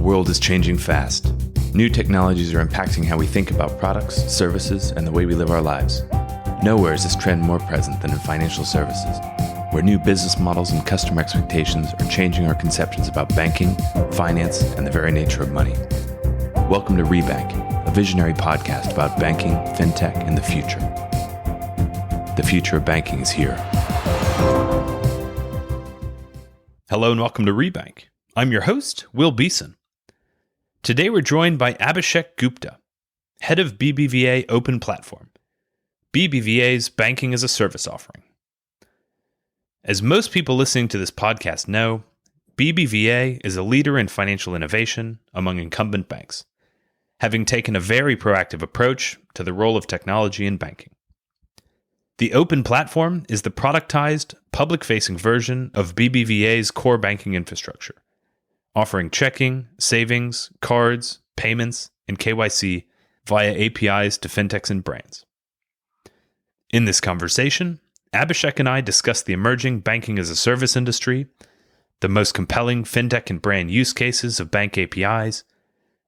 world is changing fast. New technologies are impacting how we think about products, services, and the way we live our lives. Nowhere is this trend more present than in financial services, where new business models and customer expectations are changing our conceptions about banking, finance, and the very nature of money. Welcome to Rebank, a visionary podcast about banking, fintech, and the future. The future of banking is here. Hello and welcome to Rebank. I'm your host, Will Beeson. Today we're joined by Abhishek Gupta, head of BBVA Open Platform, BBVA's banking as a service offering. As most people listening to this podcast know, BBVA is a leader in financial innovation among incumbent banks, having taken a very proactive approach to the role of technology in banking. The Open Platform is the productized, public-facing version of BBVA's core banking infrastructure, offering checking, savings, cards, payments, and KYC via APIs to fintechs and brands. In this conversation, Abhishek and I discuss the emerging banking-as-a-service industry, the most compelling fintech and brand use cases of bank APIs,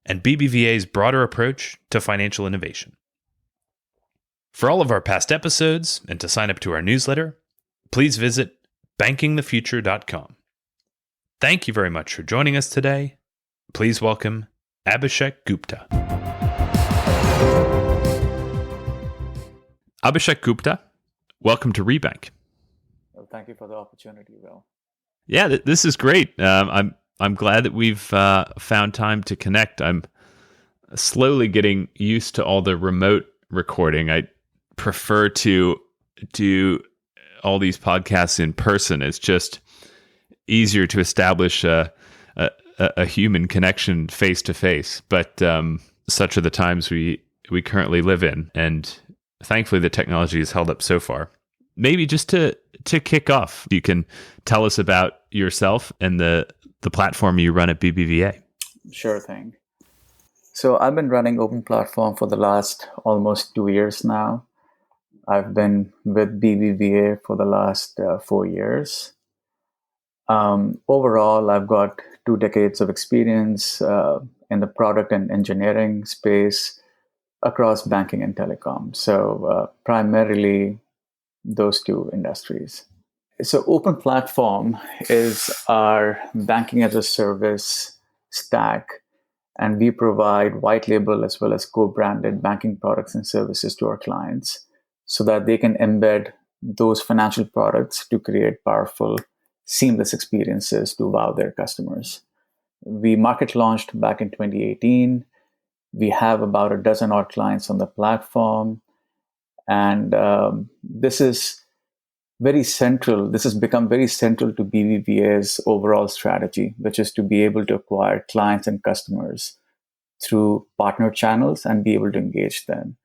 and BBVA's broader approach to financial innovation. For all of our past episodes and to sign up to our newsletter, please visit bankingthefuture.com. Thank you very much for joining us today. Please welcome Abhishek Gupta. Abhishek Gupta, welcome to Rebank. Well, thank you for the opportunity, Will. Yeah, this is great. I'm glad that we've found time to connect. I'm slowly getting used to all the remote recording. I prefer to do all these podcasts in person. It's just easier to establish a human connection face to face. But such are the times we currently live in, and thankfully the technology has held up so far. Maybe just to kick off, you can tell us about yourself and the platform you run at BBVA. Sure thing. So I've been running Open Platform for the last almost 2 years now. I've been with BBVA for the last 4 years. Overall, I've got 2 decades of experience in the product and engineering space across banking and telecom. So primarily those 2 industries. So Open Platform is our banking as a service stack, and we provide white label as well as co-branded banking products and services to our clients so that they can embed those financial products to create powerful, seamless experiences to wow their customers. We market launched back in 2018. We have about a dozen odd clients on the platform. And this is very central. This has become very central to BBVA's overall strategy, which is to be able to acquire clients and customers through partner channels and be able to engage them.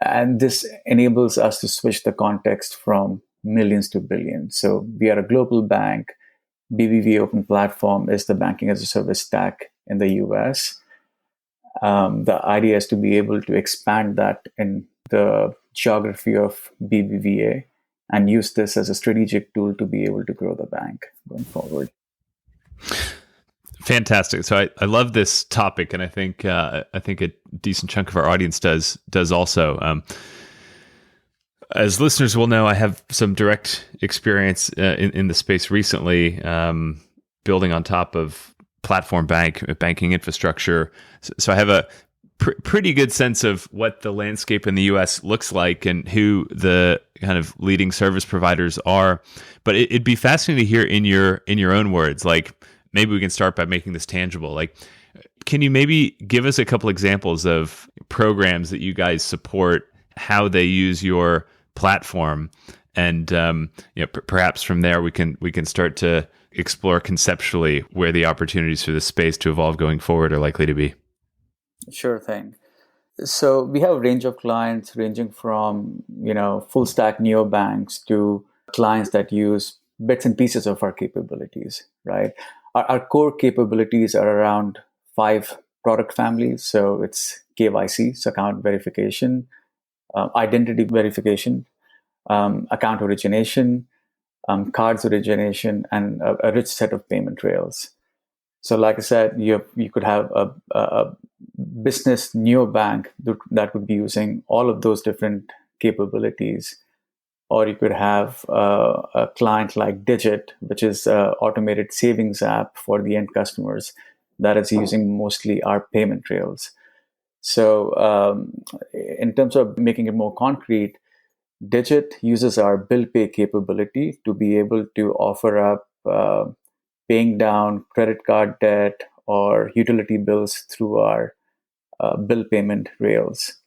And this enables us to switch the context from millions to billions. So we are a global bank. BBVA Open Platform is the banking as a service stack in the US. The idea is to be able to expand that in the geography of BBVA and use this as a strategic tool to be able to grow the bank going forward. Fantastic. So I love this topic, and I think a decent chunk of our audience does also. As listeners will know, I have some direct experience in the space recently, building on top of platform banking infrastructure. So I have a pretty good sense of what the landscape in the U.S. looks like and who the kind of leading service providers are. But it'd be fascinating to hear in your own words, like, maybe we can start by making this tangible. Like, can you maybe give us a couple examples of programs that you guys support, how they use your platform, and perhaps from there we can start to explore conceptually where the opportunities for this space to evolve going forward are likely to be. Sure thing. So we have a range of clients ranging from full stack neobanks to clients that use bits and pieces of our capabilities, right? Our core capabilities are around 5 product families. So it's KYC, so account verification, identity verification, account origination, cards origination, and a rich set of payment rails. So, like I said, you could have a business neobank that would be using all of those different capabilities, or you could have a client like Digit, which is an automated savings app for the end customers that is using mostly our payment rails. So, in terms of making it more concrete, Digit uses our bill pay capability to be able to offer up paying down credit card debt or utility bills through our bill payment rails.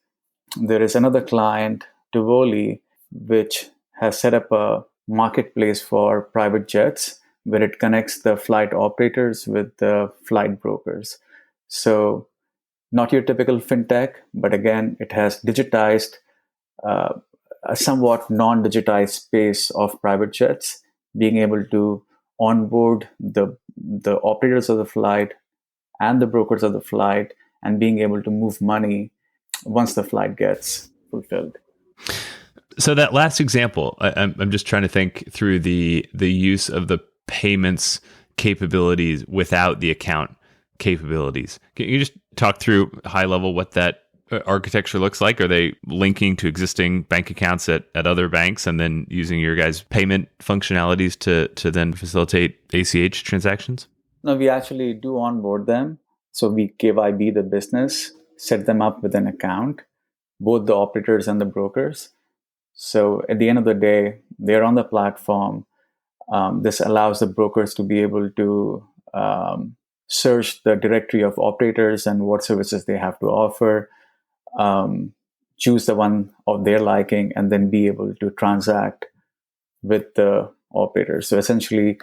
There is another client, Tivoli, which has set up a marketplace for private jets where it connects the flight operators with the flight brokers. So, not your typical fintech, but again, it has digitized a somewhat non-digitized space of private jets, being able to onboard the operators of the flight and the brokers of the flight, and being able to move money once the flight gets fulfilled. So that last example, I'm just trying to think through the use of the payments capabilities without the account capabilities. Can you just talk through high level what that architecture looks like? Are they linking to existing bank accounts at other banks and then using your guys' payment functionalities to then facilitate ACH transactions? No, we actually do onboard them. So we KYB the business, set them up with an account, both the operators and the brokers. So at the end of the day, they're on the platform. This allows the brokers to be able to search the directory of operators and what services they have to offer, choose the one of their liking, and then be able to transact with the operator. So essentially,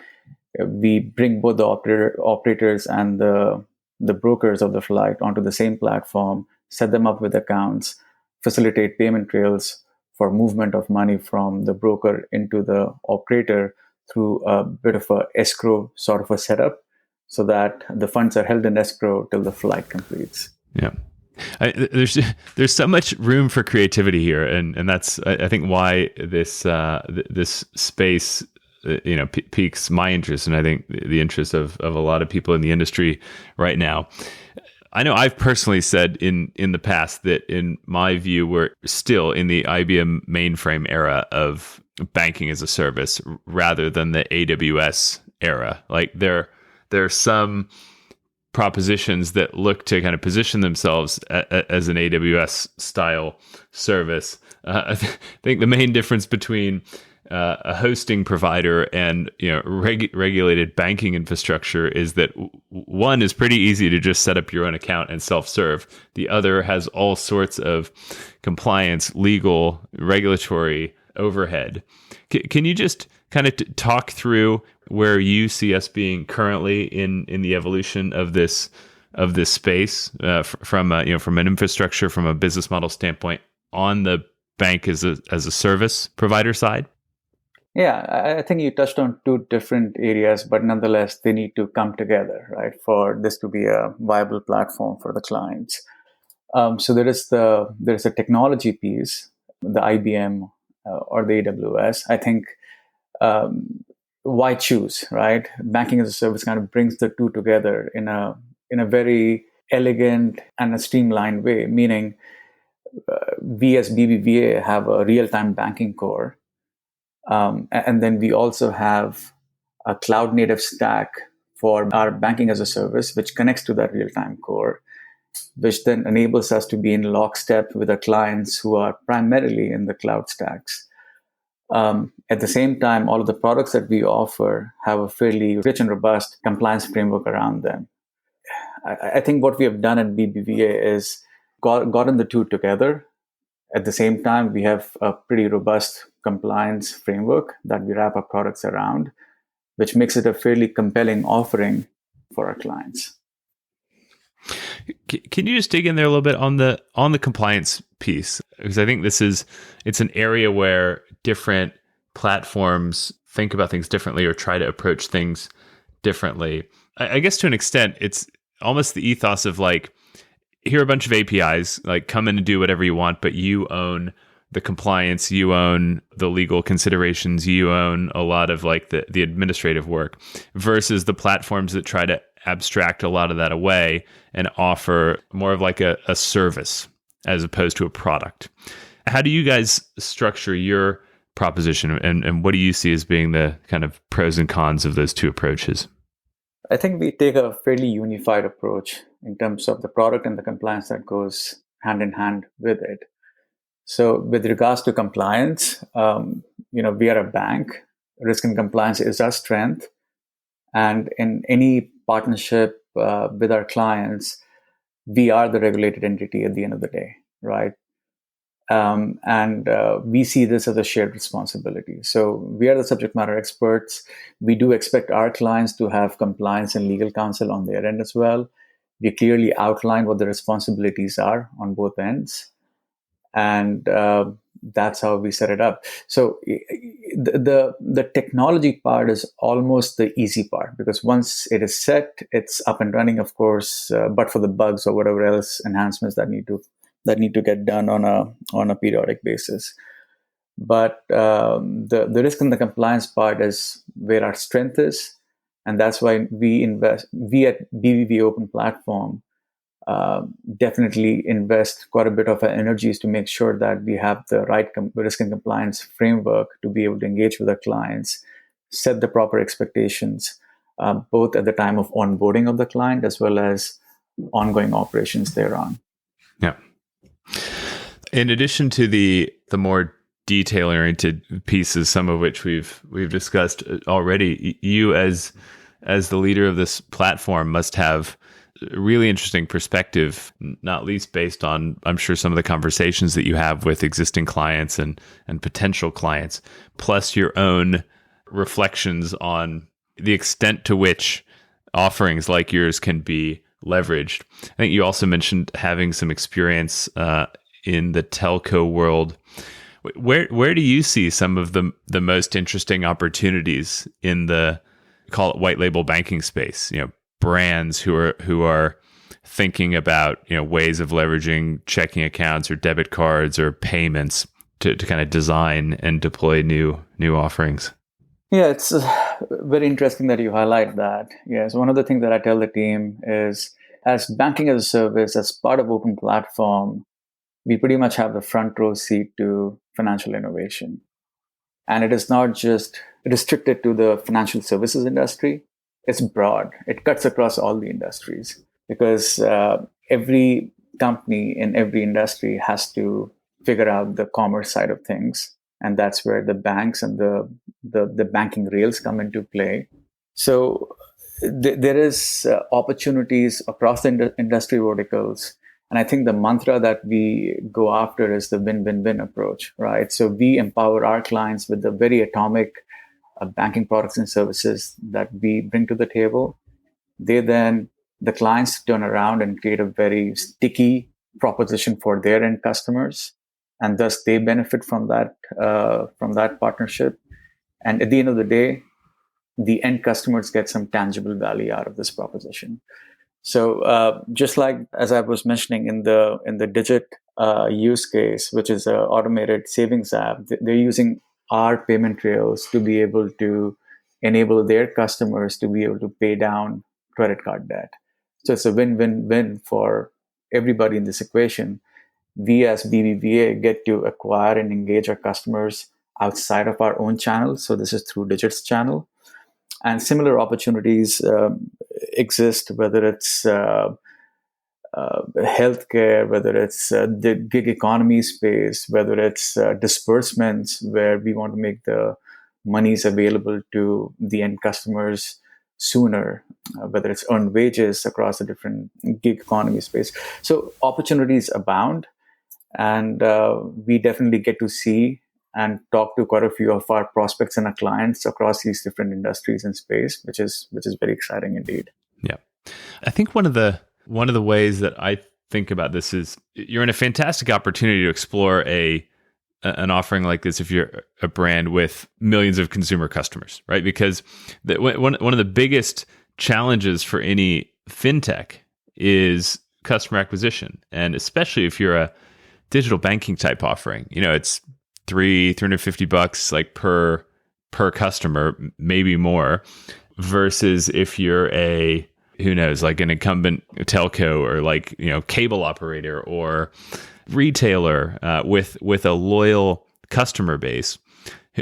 we bring both the operators and the brokers of the flight onto the same platform, set them up with accounts, facilitate payment trails for movement of money from the broker into the operator through a bit of a escrow sort of a setup, so that the funds are held in escrow till the flight completes. Yeah. There's so much room for creativity here, and that's I think why this space piques my interest, and I think the interest of a lot of people in the industry right now. I know I've personally said in the past that in my view we're still in the IBM mainframe era of banking as a service rather than the AWS era. Like there are some propositions that look to kind of position themselves as an AWS style service. I think the main difference between a hosting provider and regulated banking infrastructure is that one is pretty easy to just set up your own account and self-serve. The other has all sorts of compliance, legal, regulatory overhead. Can you just kind of talk through where you see us being currently in the evolution of this space from an infrastructure, from a business model standpoint, on the bank as a service provider side? Yeah, I think you touched on two different areas, but nonetheless, they need to come together, right, for this to be a viable platform for the clients. So there's a technology piece, the IBM or the AWS. I think why choose, right? Banking as a service kind of brings the two together in a very elegant and a streamlined way. Meaning, we as BBVA have a real-time banking core. And then we also have a cloud native stack for our banking as a service, which connects to that real-time core, which then enables us to be in lockstep with our clients who are primarily in the cloud stacks. At the same time, all of the products that we offer have a fairly rich and robust compliance framework around them. I think what we have done at BBVA is gotten the two together. At the same time, we have a pretty robust compliance framework that we wrap our products around, which makes it a fairly compelling offering for our clients. Can you just dig in there a little bit on the compliance piece? Because I think it's an area where different platforms think about things differently or try to approach things differently. I guess to an extent, it's almost the ethos of like, here are a bunch of APIs, like come in and do whatever you want, but you own the compliance, you own the legal considerations, you own a lot of like the administrative work, versus the platforms that try to abstract a lot of that away and offer more of like a service as opposed to a product. How do you guys structure your proposition, and what do you see as being the kind of pros and cons of those two approaches? I think we take a fairly unified approach in terms of the product and the compliance that goes hand in hand with it. So with regards to compliance, we are a bank. Risk and compliance is our strength. And in any partnership with our clients, we are the regulated entity at the end of the day, right? And we see this as a shared responsibility. So we are the subject matter experts. We do expect our clients to have compliance and legal counsel on their end as well. We clearly outline what the responsibilities are on both ends. And that's how we set it up. So the technology part is almost the easy part, because once it is set, it's up and running, of course, but for the bugs or whatever else enhancements that need to get done on a periodic basis. But the risk and the compliance part is where our strength is, and that's why we at BBVA Open Platform definitely invest quite a bit of our energies to make sure that we have the right risk and compliance framework to be able to engage with our clients, set the proper expectations, both at the time of onboarding of the client as well as ongoing operations thereon. Yeah. In addition to the more detail-oriented pieces, some of which we've discussed already, you as the leader of this platform must have a really interesting perspective, not least based on, I'm sure, some of the conversations that you have with existing clients and potential clients, plus your own reflections on the extent to which offerings like yours can be leveraged. I think you also mentioned having some experience in the telco world. Where do you see some of the most interesting opportunities in the, call it, white label banking space? Brands who are thinking about ways of leveraging checking accounts or debit cards or payments to kind of design and deploy new offerings. Yeah, it's very interesting that you highlight that. Yes, one of the things that I tell the team is, as banking as a service, as part of Open Platform, we pretty much have the front row seat to financial innovation. And it is not just restricted to the financial services industry. It's broad. It cuts across all the industries, because every company in every industry has to figure out the commerce side of things. And that's where the banks and the banking rails come into play. So there is opportunities across the industry verticals. And I think the mantra that we go after is the win-win-win approach, right? So we empower our clients with the very atomic banking products and services that we bring to the table. The clients turn around and create a very sticky proposition for their end customers, and thus they benefit from that partnership. And at the end of the day, the end customers get some tangible value out of this proposition. So just like as I was mentioning in the Digit use case, which is an automated savings app, they're using our payment rails to be able to enable their customers to be able to pay down credit card debt. So it's a win-win-win for everybody in this equation. We as BBVA get to acquire and engage our customers outside of our own channel. So this is through Digit's channel. And similar opportunities exist, whether it's healthcare, whether it's the gig economy space, whether it's disbursements where we want to make the monies available to the end customers sooner, whether it's earned wages across the different gig economy space. So opportunities abound, and we definitely get to see and talk to quite a few of our prospects and our clients across these different industries and space, which is very exciting indeed. Yeah, I think one of the ways that I think about this is you're in a fantastic opportunity to explore an offering like this if you're a brand with millions of consumer customers, right? Because one of the biggest challenges for any fintech is customer acquisition, and especially if you're a digital banking type offering, it's $350 like per customer, maybe more, versus if you're a who knows, like an incumbent telco or like, cable operator or retailer with a loyal customer base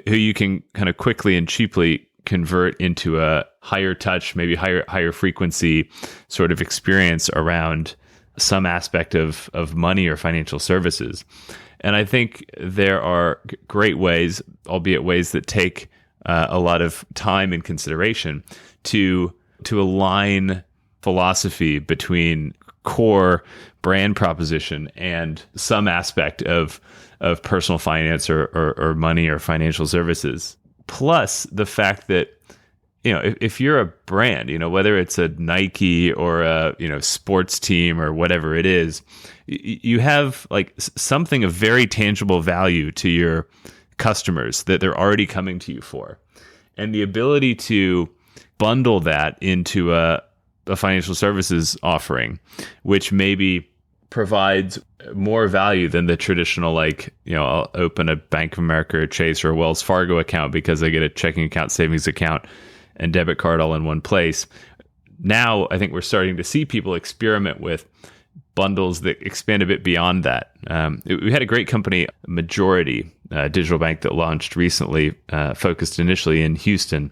who you can kind of quickly and cheaply convert into a higher touch, maybe higher frequency sort of experience around some aspect of money or financial services. And I think there are great ways, albeit ways that take a lot of time and consideration, to align philosophy between core brand proposition and some aspect of personal finance or money or financial services. Plus the fact that, if you're a brand, whether it's a Nike or a, sports team or whatever it is, you have like something of very tangible value to your customers that they're already coming to you for. And the ability to bundle that into a financial services offering, which maybe provides more value than the traditional, like, I'll open a Bank of America or Chase or a Wells Fargo account because I get a checking account, savings account, and debit card all in one place. Now, I think we're starting to see people experiment with bundles that expand a bit beyond that. We had a great company, Majority, a digital bank that launched recently, focused initially in Houston.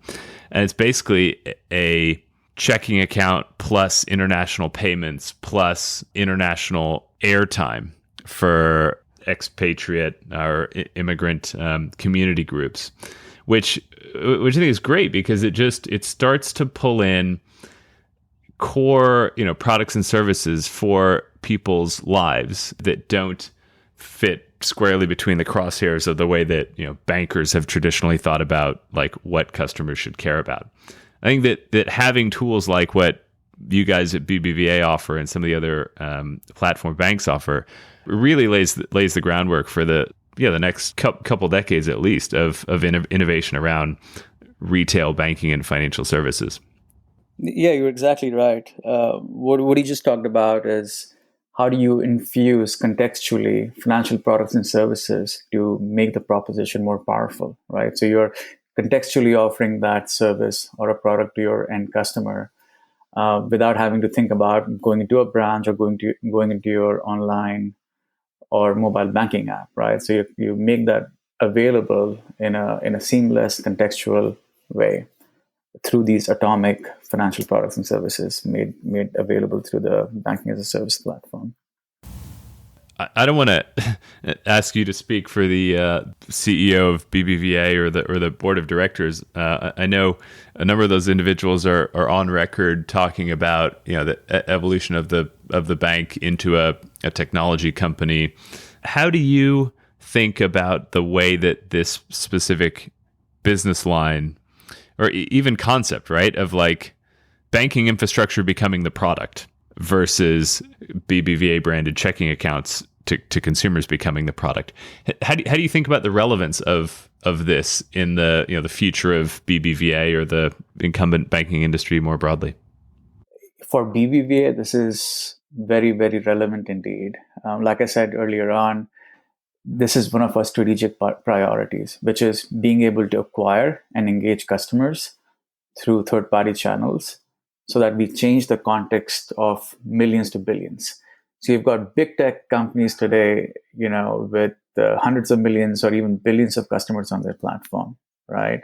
And it's basically a checking account plus international payments plus international airtime for expatriate or immigrant community groups, which I think is great because it starts to pull in core, products and services for people's lives that don't fit squarely between the crosshairs of the way that, bankers have traditionally thought about like what customers should care about. I think that having tools like what you guys at BBVA offer and some of the other platform banks offer really lays the groundwork for the next couple decades at least of innovation around retail banking and financial services. Yeah, you're exactly right. What you just talked about is how do you infuse contextually financial products and services to make the proposition more powerful, right? So you're contextually offering that service or a product to your end customer without having to think about going into a branch or going into your online or mobile banking app, right? So you make that available in a seamless contextual way through these atomic financial products and services made available through the banking as a service platform. I don't want to ask you to speak for the CEO of BBVA or the board of directors. I know a number of those individuals are on record talking about the evolution of the bank into a technology company. How do you think about the way that this specific business line or even concept, right, of like banking infrastructure becoming the product versus BBVA branded checking accounts to consumers becoming the product? How do you think about the relevance of this in the the future of BBVA or the incumbent banking industry more broadly? For BBVA, this is very, very relevant indeed. Like I said earlier on, this is one of our strategic priorities, which is being able to acquire and engage customers through third-party channels so that we change the context of millions to billions. So you've got big tech companies today, with hundreds of millions or even billions of customers on their platform, right?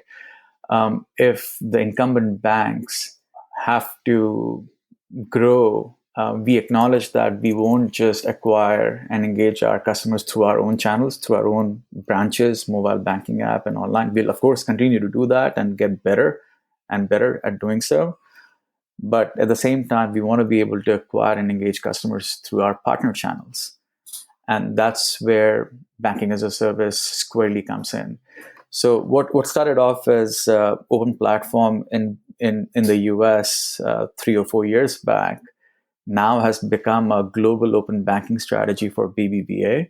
If the incumbent banks have to grow, we acknowledge that we won't just acquire and engage our customers through our own channels, through our own branches, mobile banking app, and online. We'll, of course, continue to do that and get better and better at doing so. But at the same time, we want to be able to acquire and engage customers through our partner channels. And that's where banking as a service squarely comes in. So what started off as open platform in the US 3 or 4 years back now has become a global open banking strategy for BBVA.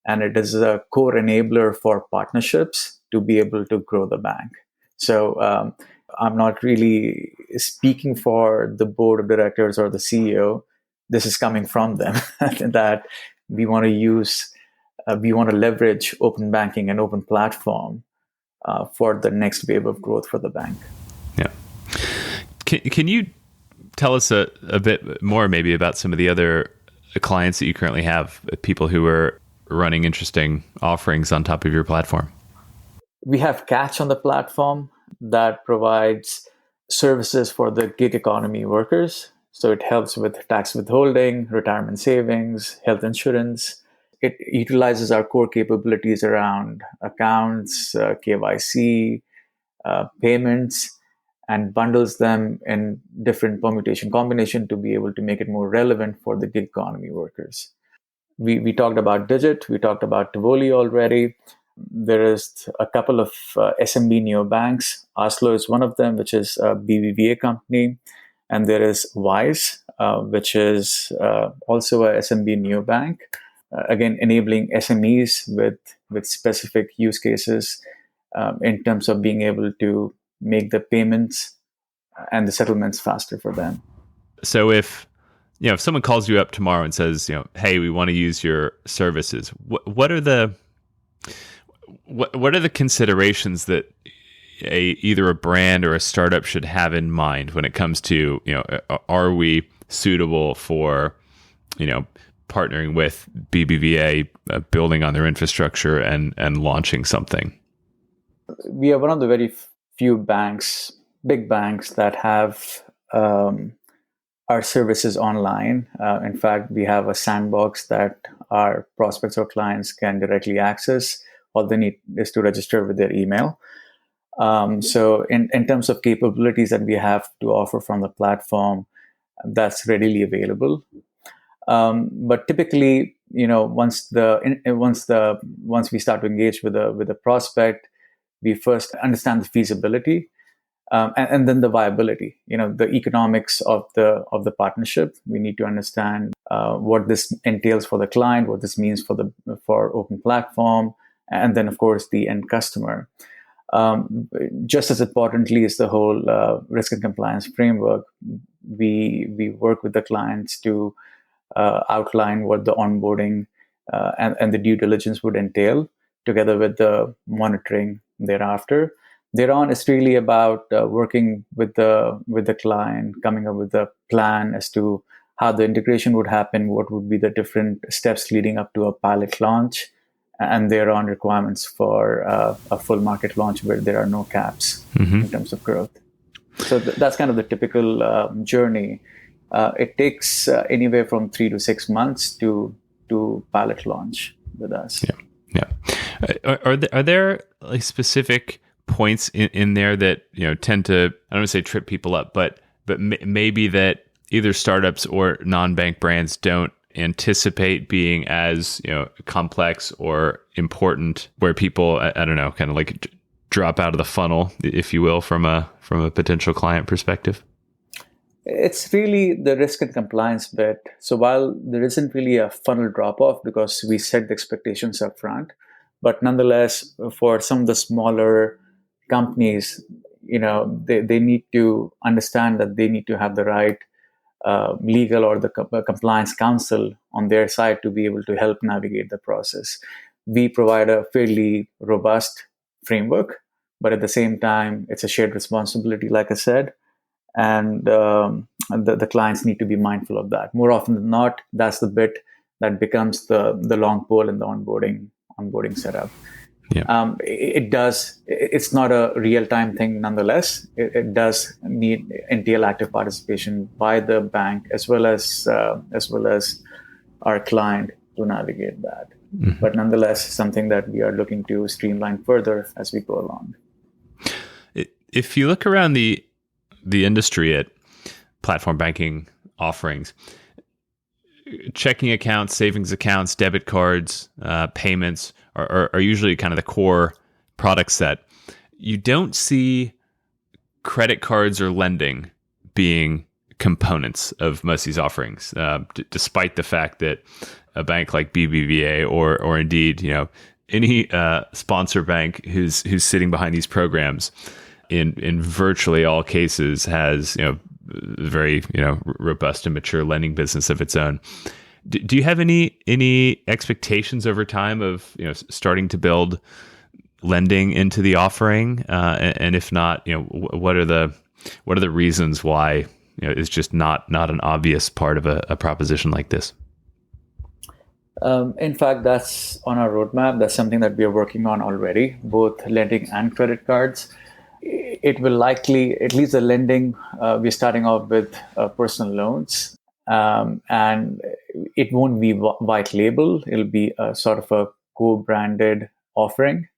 And it is a core enabler for partnerships to be able to grow the bank. So I'm not really speaking for the board of directors or the CEO. This is coming from them that we want to leverage open banking and open platform for the next wave of growth for the bank. Yeah. Can you tell us a bit more maybe about some of the other clients that you currently have, people who are running interesting offerings on top of your platform? We have Catch on the platform that provides services for the gig economy workers. So it helps with tax withholding, retirement savings, health insurance. It utilizes our core capabilities around accounts, KYC, payments, and bundles them in different permutation combination to be able to make it more relevant for the gig economy workers. We talked about Digit, we talked about Tivoli already. There is a couple of SMB neobanks. Oslo is one of them, which is a BBVA company. And there is Wise, which is also a SMB neobank. Again, enabling SMEs with specific use cases in terms of being able to make the payments and the settlements faster for them. So if someone calls you up tomorrow and says, hey, we want to use your services, what are the considerations that either a brand or a startup should have in mind when it comes to, are we suitable for, partnering with BBVA, building on their infrastructure and launching something? We are one of the very few banks, big banks, that have our services online. In fact, we have a sandbox that our prospects or clients can directly access. All they need is to register with their email. So in terms of capabilities that we have to offer from the platform, that's readily available. But typically, once we start to engage with a prospect, we first understand the feasibility, and then the viability. The economics of the partnership. We need to understand what this entails for the client, what this means for Open Platform, and then of course the end customer. Just as importantly is the whole risk and compliance framework. We work with the clients to outline what the onboarding and the due diligence would entail, together with the monitoring thereafter. Thereon is really about working with the client, coming up with a plan as to how the integration would happen, what would be the different steps leading up to a pilot launch, and thereon requirements for a full market launch where there are no caps in terms of growth. So that's kind of the typical journey. It takes anywhere from 3 to 6 months to pilot launch with us. Yeah. Are there like specific points in there that tend to, I don't want to say trip people up, but maybe that either startups or non-bank brands don't anticipate being as complex or important, where people, I don't know, kind of like drop out of the funnel, if you will, from a potential client perspective? It's really the risk and compliance bit. So while there isn't really a funnel drop off because we set the expectations up front, but nonetheless, for some of the smaller companies, they need to understand that they need to have the right legal or the compliance counsel on their side to be able to help navigate the process. We provide a fairly robust framework, but at the same time, it's a shared responsibility, like I said, and the clients need to be mindful of that. More often than not, that's the bit that becomes the long pole in the onboarding setup. Yeah. It's not a real-time thing nonetheless. It does entail active participation by the bank as well as our client to navigate that. Mm-hmm. But nonetheless, something that we are looking to streamline further as we go along. If you look around the industry at platform banking offerings, checking accounts, savings accounts, debit cards, payments are usually kind of the core product set. You don't see credit cards or lending being components of most of these offerings, despite the fact that a bank like BBVA or indeed any sponsor bank who's sitting behind these programs in virtually all cases has very robust and mature lending business of its own. Do you have any expectations over time of starting to build lending into the offering? And if not, what are the reasons why is just not an obvious part of a proposition like this? In fact, that's on our roadmap. That's something that we are working on already, both lending and credit cards. It will likely, at least the lending, we're starting off with personal loans, and it won't be white label. It'll be a sort of a co-branded offering.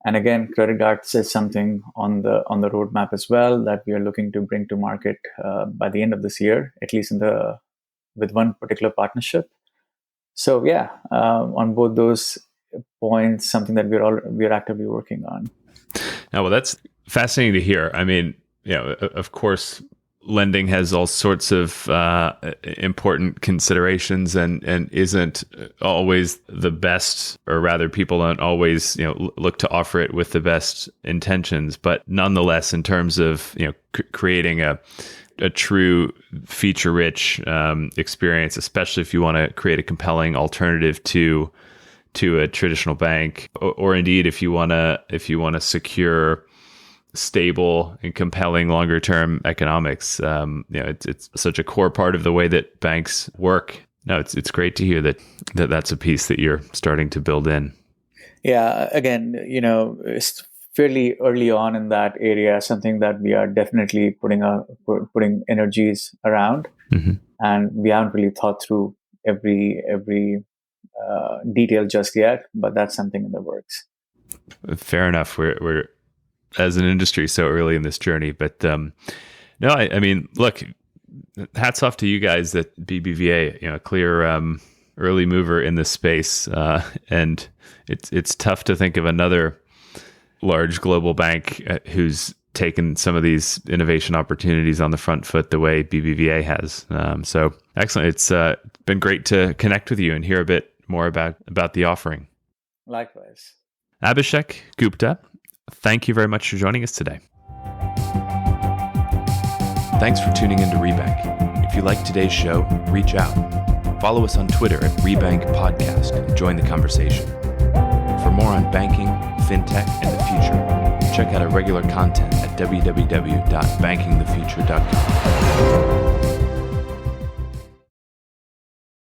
And again, credit cards is something on the roadmap as well that we are looking to bring to market by the end of this year, at least with one particular partnership. So yeah, on both those points, something that we're actively working on. Now, well, that's fascinating to hear. I mean, of course, lending has all sorts of important considerations and isn't always the best, or rather people don't always, look to offer it with the best intentions. But nonetheless, in terms of, creating a true feature-rich experience, especially if you want to create a compelling alternative to a traditional bank, or indeed if you want to secure stable and compelling longer-term economics. It's such a core part of the way that banks work. No, it's great to hear that's a piece that you're starting to build in. Yeah, again, it's fairly early on in that area, something that we are definitely putting energies around, and we haven't really thought through every detail just yet, but that's something in the works. Fair enough. We're as an industry so early in this journey, but no, I mean, look, hats off to you guys at BBVA, a clear early mover in this space, and it's tough to think of another large global bank who's taken some of these innovation opportunities on the front foot the way BBVA has. So excellent. It's been great to connect with you and hear a bit more about the offering. Likewise. Abhishek Gupta, thank you very much for joining us today. Thanks for tuning into Rebank. If you like today's show, reach out. Follow us on Twitter at Rebank Podcast and join the conversation. For more on banking, fintech, and the future, check out our regular content at www.bankingthefuture.com.